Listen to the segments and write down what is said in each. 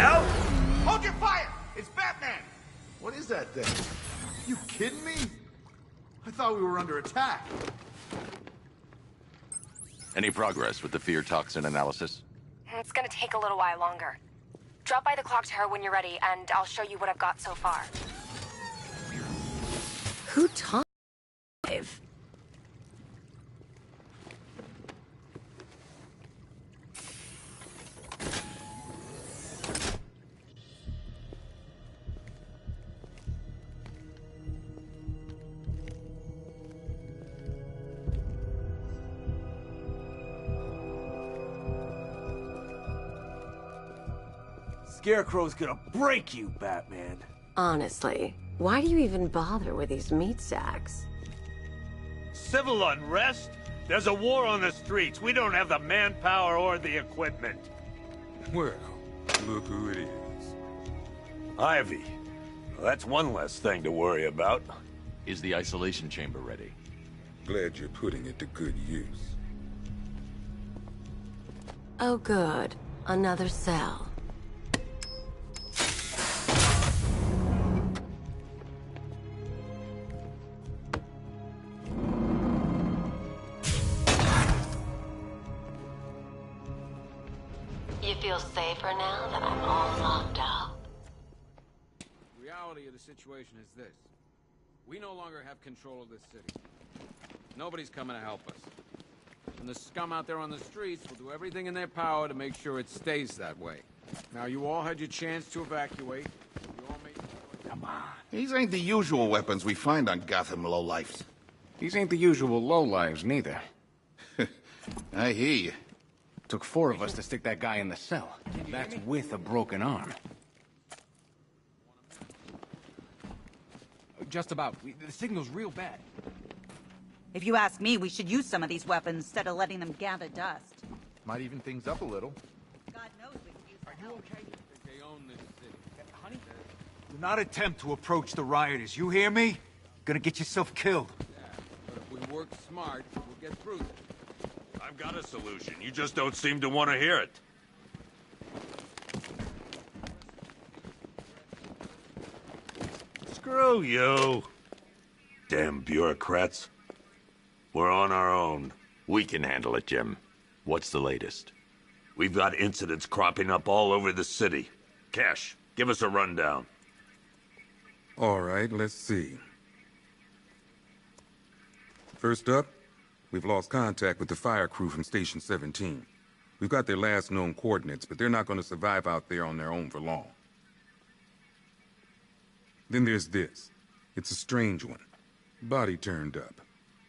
hell? Hold your fire! It's Batman! What is that thing? You kidding me? I thought we were under attack. Any progress with the fear toxin analysis? It's gonna take a little while longer. Drop by the clock tower when you're ready, and I'll show you what I've got so far. Who taught? Scarecrow's gonna break you, Batman. Honestly, why do you even bother with these meat sacks? Civil unrest? There's a war on the streets. We don't have the manpower or the equipment. Well, look who it is. Ivy. Well, that's one less thing to worry about. Is the isolation chamber ready? Glad you're putting it to good use. Oh good, another cell. You feel safer now that I'm all locked up? The reality of the situation is this. We no longer have control of this city. Nobody's coming to help us. And the scum out there on the streets will do everything in their power to make sure it stays that way. Now, you all had your chance to evacuate. You all made... Come on. These ain't the usual weapons we find on Gotham lowlifes. These ain't the usual lowlives, neither. I hear you. Took 4 of us to stick that guy in the cell. That's with a broken arm. Just about. The signal's real bad. If you ask me, we should use some of these weapons instead of letting them gather dust. Might even things up a little. God knows we could use Are you okay? They own this city. Honey? Do not attempt to approach the rioters, you hear me? Gonna get yourself killed. Yeah, but if we work smart, we'll get through this. I've got a solution. You just don't seem to want to hear it. Screw you. Damn bureaucrats. We're on our own. We can handle it, Jim. What's the latest? We've got incidents cropping up all over the city. Cash, give us a rundown. All right, let's see. First up, we've lost contact with the fire crew from Station 17. We've got their last known coordinates, but they're not going to survive out there on their own for long. Then there's this. It's a strange one. Body turned up.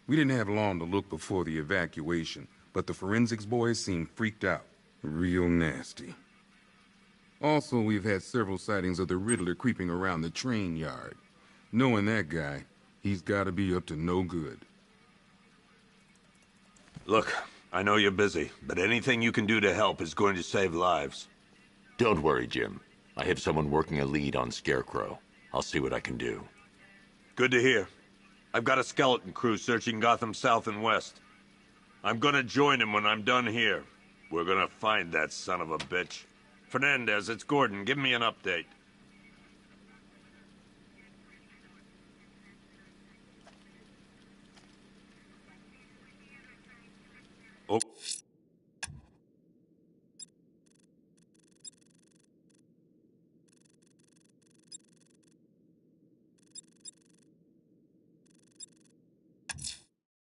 We didn't have long to look before the evacuation, but the forensics boys seemed freaked out. Real nasty. Also, we've had several sightings of the Riddler creeping around the train yard. Knowing that guy, he's got to be up to no good. Look, I know you're busy, but anything you can do to help is going to save lives. Don't worry, Jim. I have someone working a lead on Scarecrow. I'll see what I can do. Good to hear. I've got a skeleton crew searching Gotham South and West. I'm gonna join him when I'm done here. We're gonna find that son of a bitch. Fernandez, it's Gordon. Give me an update. Oh.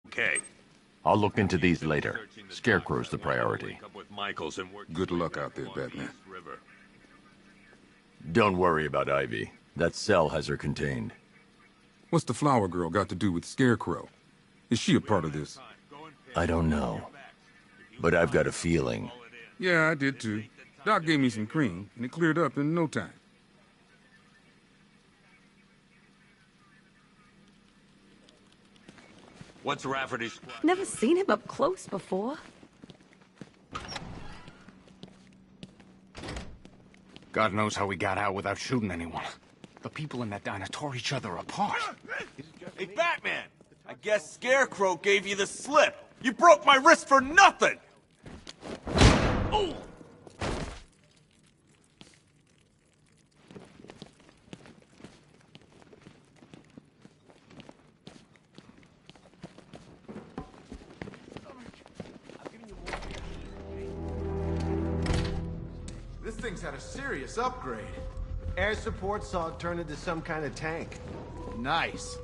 Okay. I'll look into these later. Scarecrow's the priority. Good luck out there, Batman. Don't worry about Ivy. That cell has her contained. What's the flower girl got to do with Scarecrow? Is she a part of this? I don't know. But I've got a feeling. Yeah, I did too. Doc gave me some cream, and it cleared up in no time. What's Rafferty's? Never seen him up close before. God knows how we got out without shooting anyone. The people in that diner tore each other apart. Hey, Batman! I guess Scarecrow gave you the slip. You broke my wrist for nothing! Oh! thing's had a serious upgrade. Air support saw it turn into some kind of tank. Nice.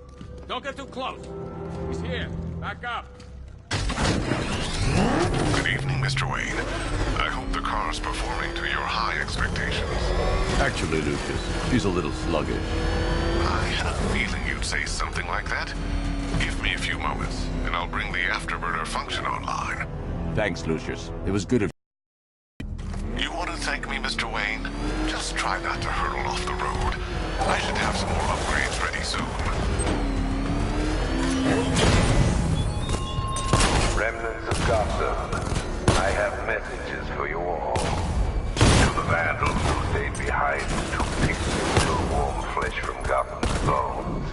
Don't get too close. He's here. Back up. Good evening, Mr. Wayne. I hope the car's performing to your high expectations. Actually, Lucas, she's a little sluggish. I had a feeling you'd say something like that. Give me a few moments, and I'll bring the afterburner function online. Thanks, Lucius. It was good of You want to thank me, Mr. Wayne? Just try not to hurtle off the road. I should have some more upgrades ready soon. Remnants of Gotham, I have messages for you all. To the vandals who stayed behind to pick the warm flesh from Gotham's bones.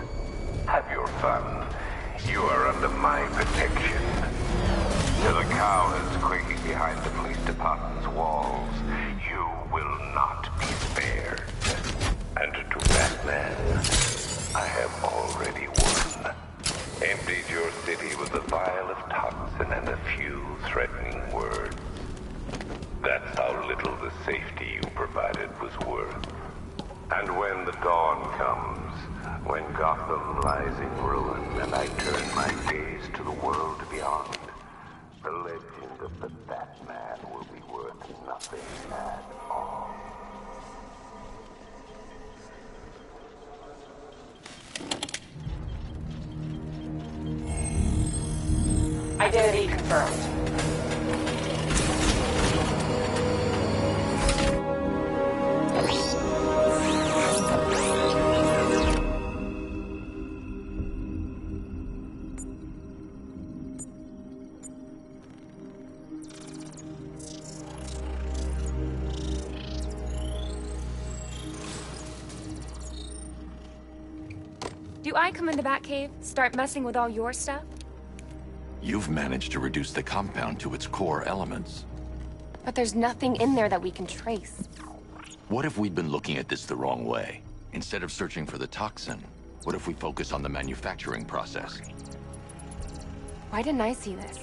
Have your fun. You are under my protection. To the cowards quaking behind the police department's walls, you will not be spared. And to Batman, I have already won. Emptied your city with a vial of toxin and a few threatening words. That's how little the safety you provided was worth. And when the dawn comes, when Gotham lies in ruin and I turn my gaze to the world beyond, the legend of the Batman will be worth nothing at all. Identity confirmed. Do I come into Batcave, start messing with all your stuff? You've managed to reduce the compound to its core elements. But there's nothing in there that we can trace. What if we'd been looking at this the wrong way? Instead of searching for the toxin, what if we focus on the manufacturing process? Why didn't I see this?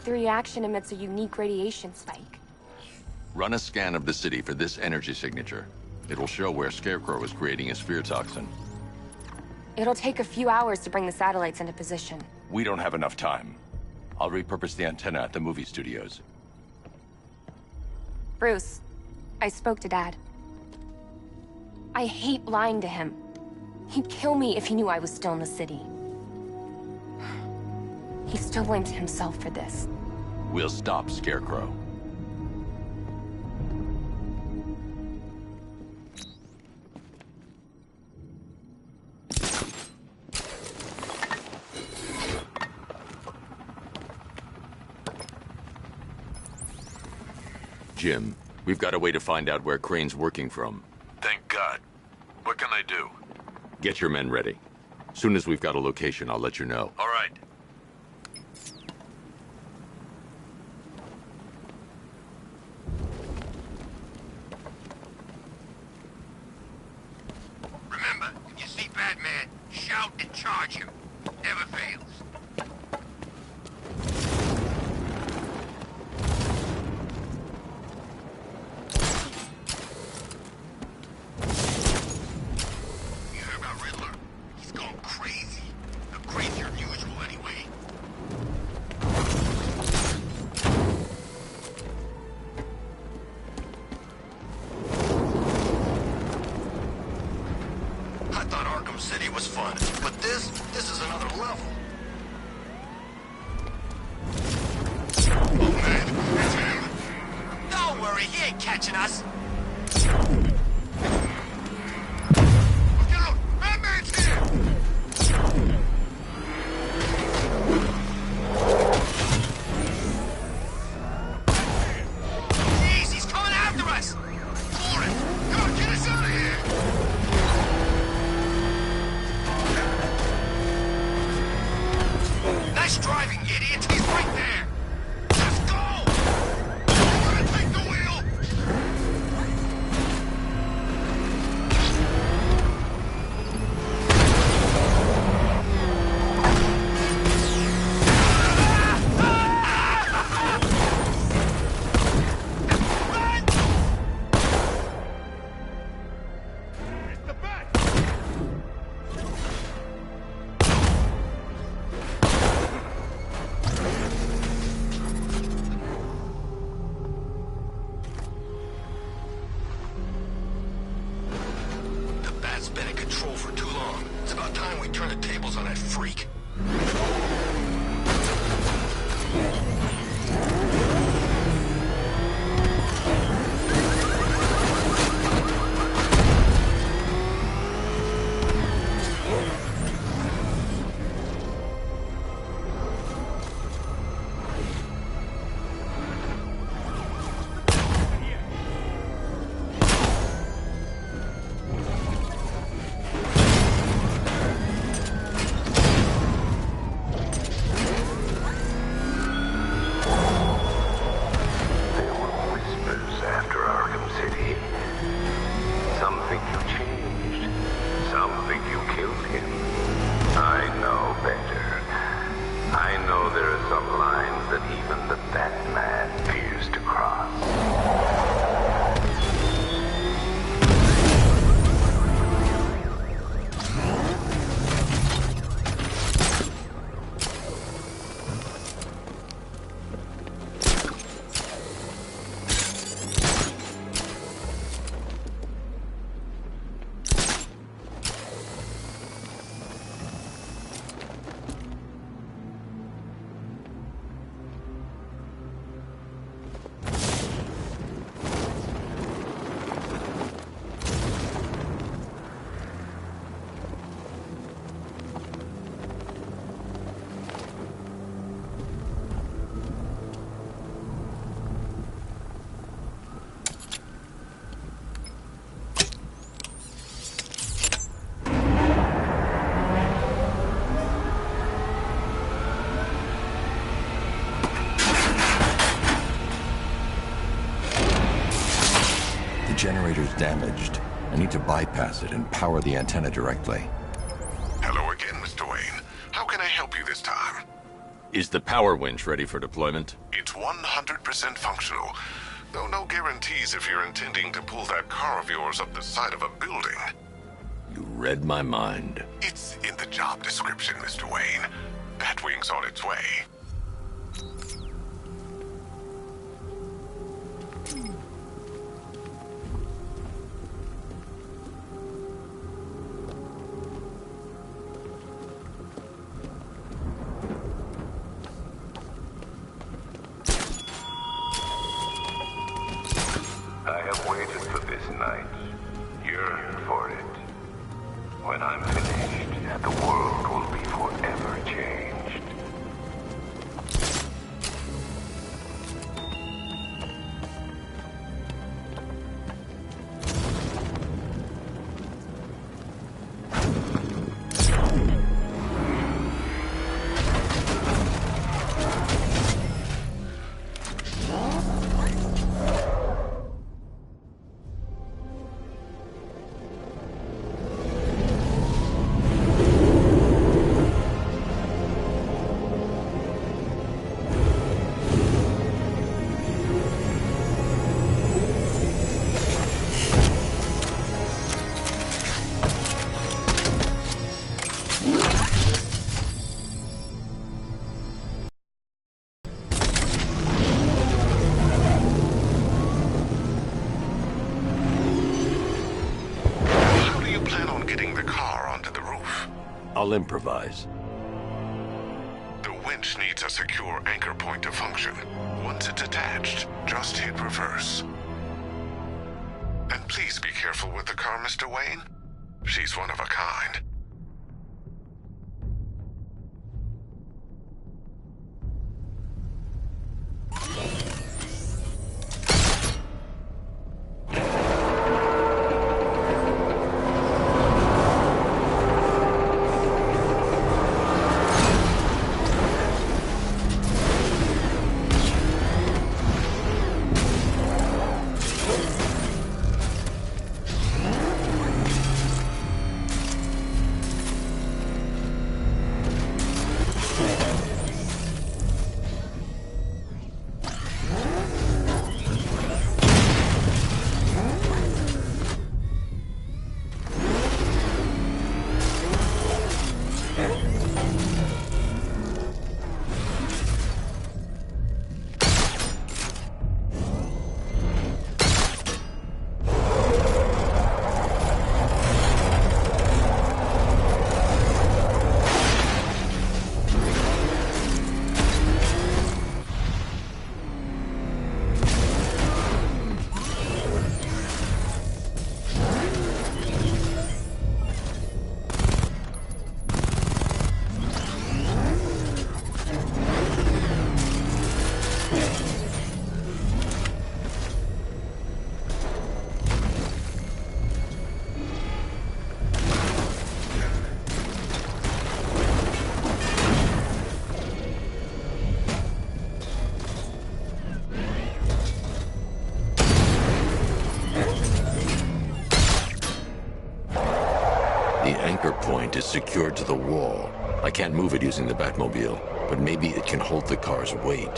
The reaction emits a unique radiation spike. Run a scan of the city for this energy signature. It'll show where Scarecrow is creating his fear toxin. It'll take a few hours to bring the satellites into position. We don't have enough time. I'll repurpose the antenna at the movie studios. Bruce, I spoke to Dad. I hate lying to him. He'd kill me if he knew I was still in the city. He still blames himself for this. We'll stop Scarecrow. Jim, we've got a way to find out where Crane's working from. Thank God. What can I do? Get your men ready. Soon as we've got a location, I'll let you know. All right. Remember, if you see Batman, shout and charge him. Never fails. I thought Arkham City was fun, but this is another level. Oh man, it's him! Don't worry, he ain't catching us. Look out! Batman's here! Jeez, he's coming after us! For it! Come on, get us out of here! Nice driving, idiot! He's right there! Let's go! You wanna take the wheel? been in control for too long. It's about time we turn the tables on that freak. Generator's damaged. I need to bypass it and power the antenna directly. Hello again, Mr. Wayne. How can I help you this time? Is the power winch ready for deployment? It's 100% functional, though no guarantees if you're intending to pull that car of yours up the side of a building. You read my mind. It's in the job description, Mr. Wayne. Batwing's on its way. I have waited for this night, yearned for it. When I'm finished, the world will be forever changed. I'll improvise. The winch needs a secure anchor point to function. Once it's attached, just hit reverse. And please be careful with the car, Mr. Wayne. She's one of a kind. The anchor point is secured to the wall. I can't move it using the Batmobile, but maybe it can hold the car's weight.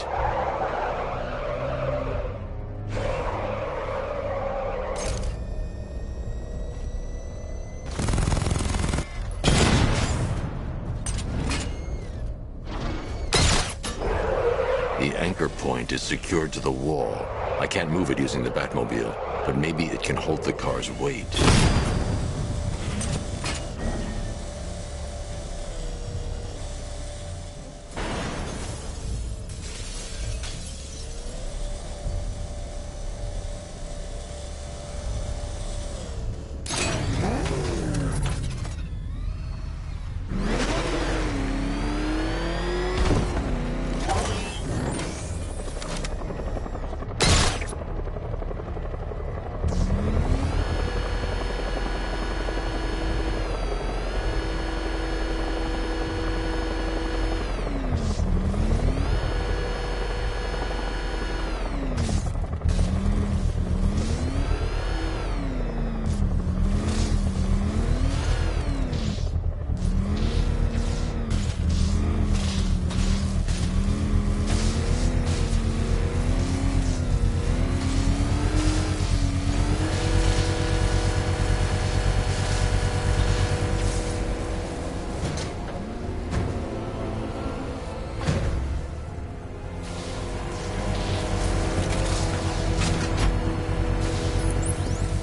The anchor point is secured to the wall. I can't move it using the Batmobile, but maybe it can hold the car's weight.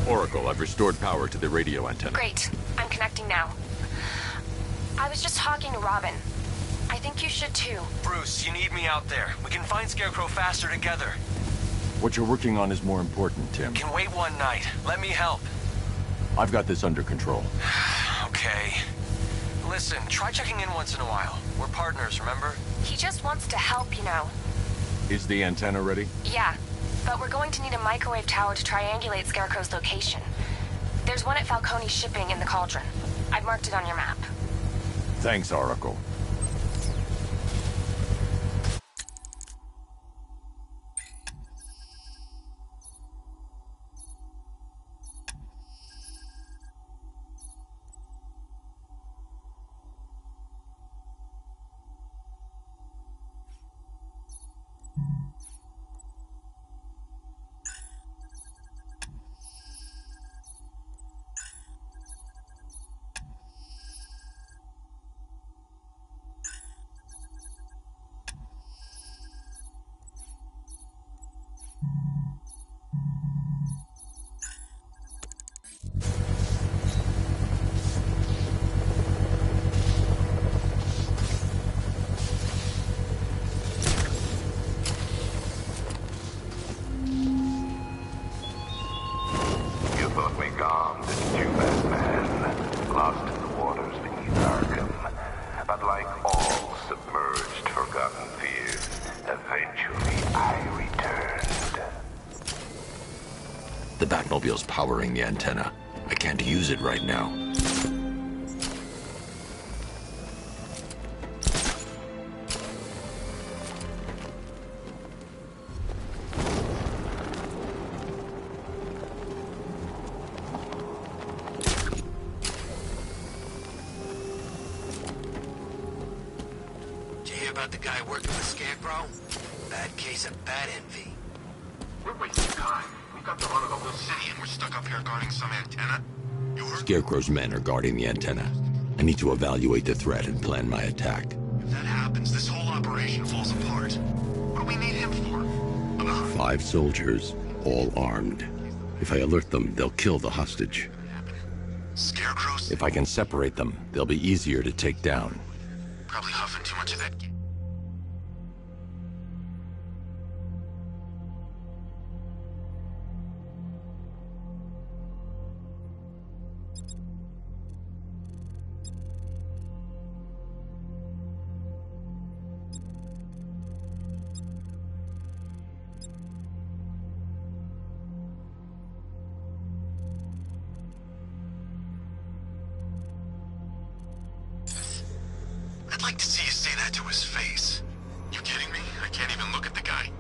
Oracle, I've restored power to the radio antenna. Great. I'm connecting now. I was just talking to Robin. I think you should too. Bruce, you need me out there. We can find Scarecrow faster together. What you're working on is more important, Tim. Can wait one night. Let me help. I've got this under control. Okay. Listen, try checking in once in a while. We're partners, remember? He just wants to help, you know. Is the antenna ready? Yeah, but we're going to need a microwave tower to triangulate Scarecrow's location. There's one at Falcone's shipping in the Cauldron. I've marked it on your map. Thanks, Oracle. The Batmobile's powering the antenna. I can't use it right now. Did you hear about the guy working with Scarecrow? Bad case of bat envy. We're wasting time. We've got to run the whole city and we're stuck up here guarding some antenna. You heard? Scarecrow's men are guarding the antenna. I need to evaluate the threat and plan my attack. If that happens, this whole operation falls apart. What do we need him for? 5 soldiers, all armed. If I alert them, they'll kill the hostage. Scarecrows? If I can separate them, they'll be easier to take down. Probably huffing too much of that. I'd like to see you say that to his face. You kidding me? I can't even look at the guy.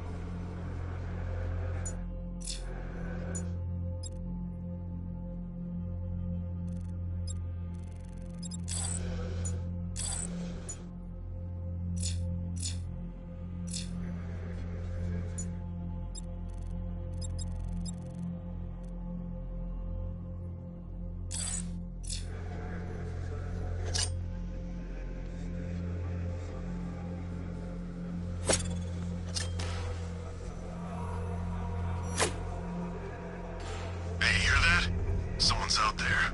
Someone's out there.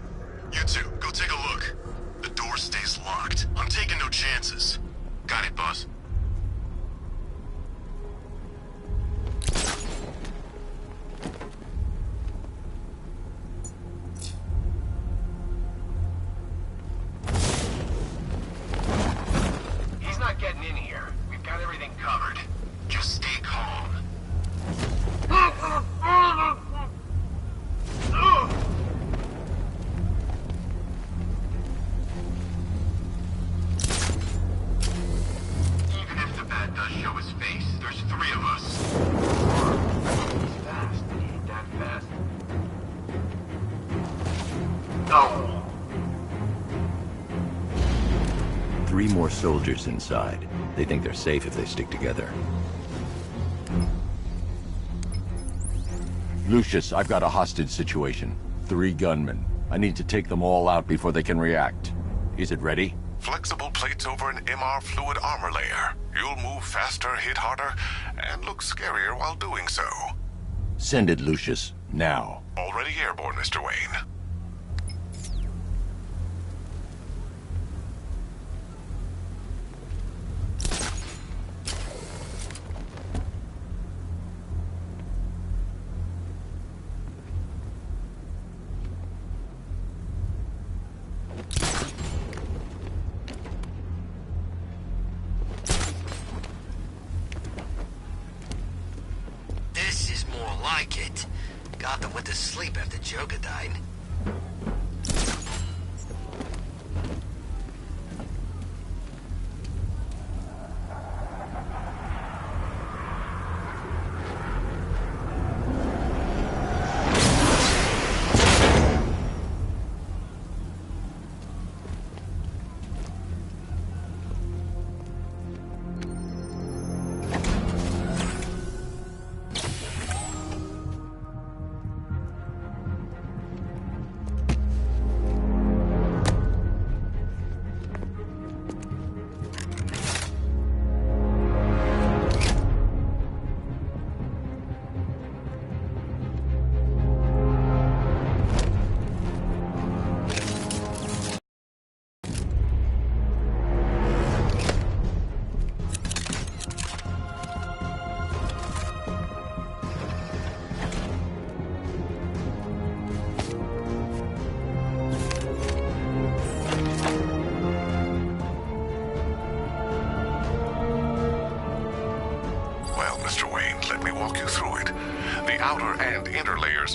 You two, go take a look. The door stays locked. I'm taking no chances. Got it, boss. He's not getting in here. We've got everything covered. Just stay calm. Three more soldiers inside. They think they're safe if they stick together. Lucius, I've got a hostage situation. 3 gunmen. I need to take them all out before they can react. Is it ready? Flexible plates over an MR fluid armor layer. You'll move faster, hit harder, and look scarier while doing so. Send it, Lucius. Now. Already airborne, Mr. Wayne. Like it. Gotham went to sleep after Joker died.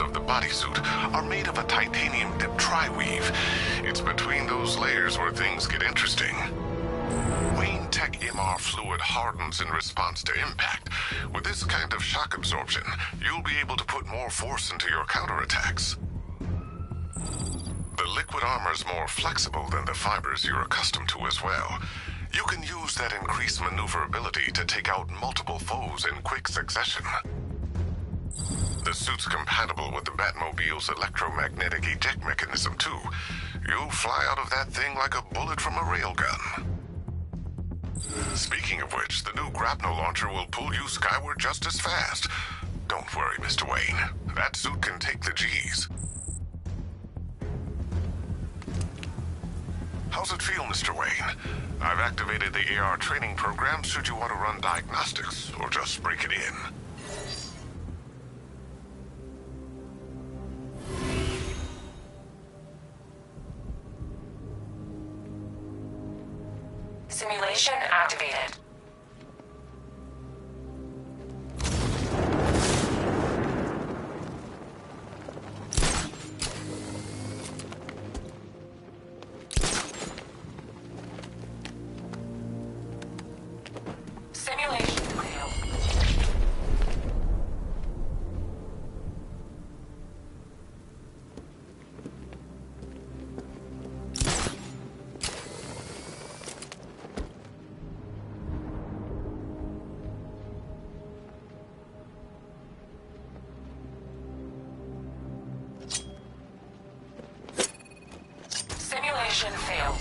Of the bodysuit are made of a titanium tri-weave. It's between those layers where things get interesting. Wayne Tech MR fluid hardens in response to impact. With this kind of shock absorption, you'll be able to put more force into your counterattacks. The liquid armor's more flexible than the fibers you're accustomed to as well. You can use that increased maneuverability to take out multiple foes in quick succession. The suit's compatible with the Batmobile's electromagnetic eject mechanism, too. You'll fly out of that thing like a bullet from a railgun. Speaking of which, the new grapnel launcher will pull you skyward just as fast. Don't worry, Mr. Wayne. That suit can take the G's. How's it feel, Mr. Wayne? I've activated the AR training program should you want to run diagnostics, or just break it in. Simulation activated. Simulation failed. Simulation failed.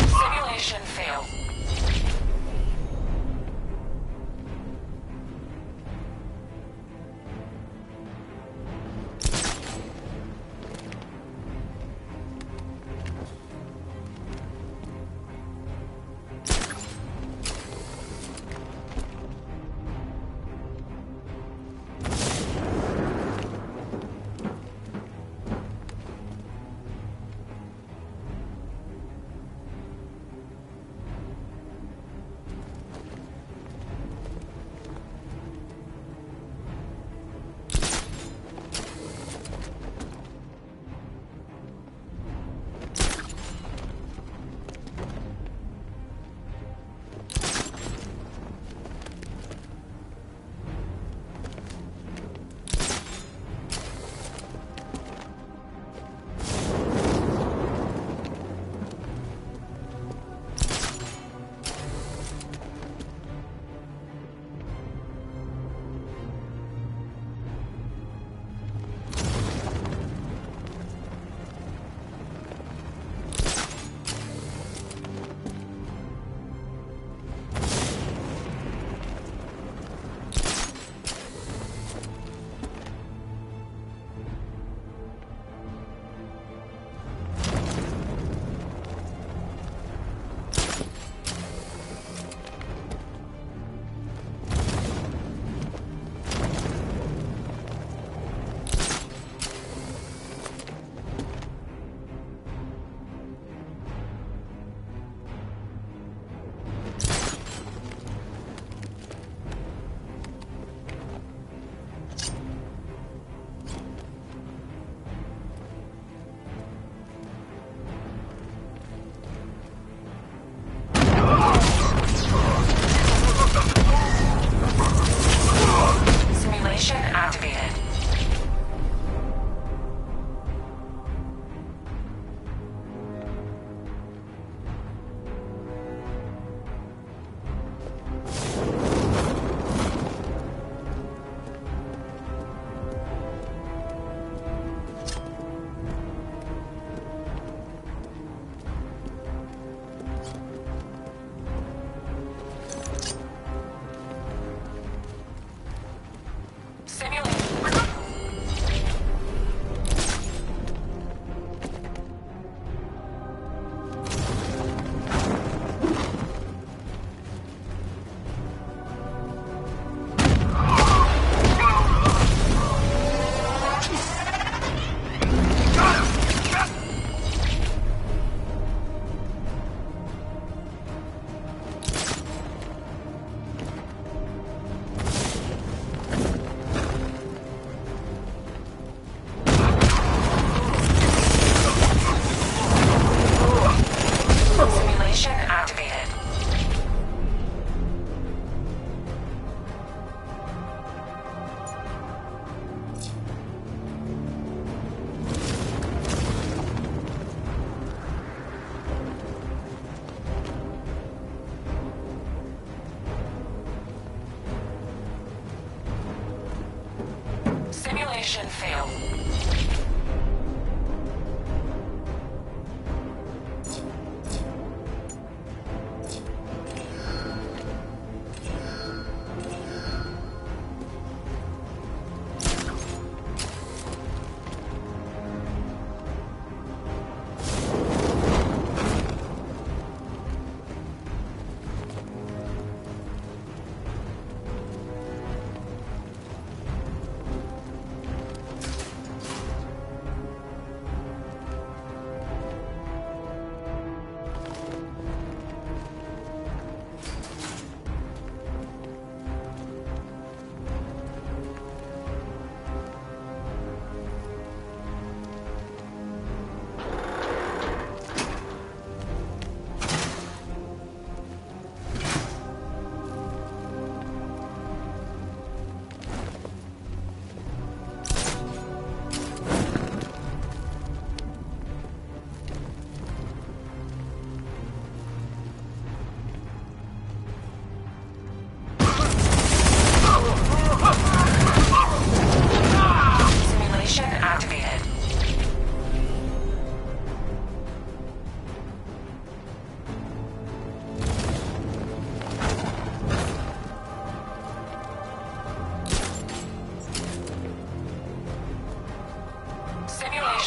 Simulation failed.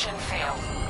Mission failed.